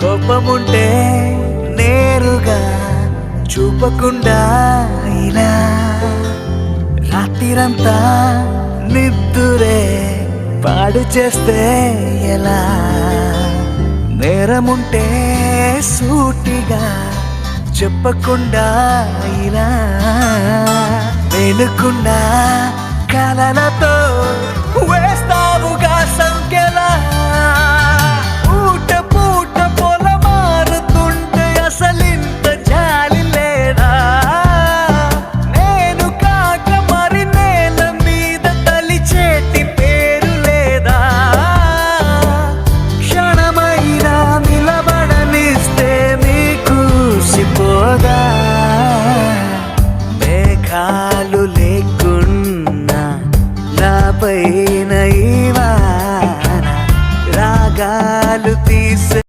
కోపముంటే నేరుగా చూపకుండా ఇలా రాత్రిరంతా నిద్దురే పాడు చేస్తే ఎలా నేరముంటే సూటిగా చెప్పకుండా ఇలా వెలుకుండా కలలతో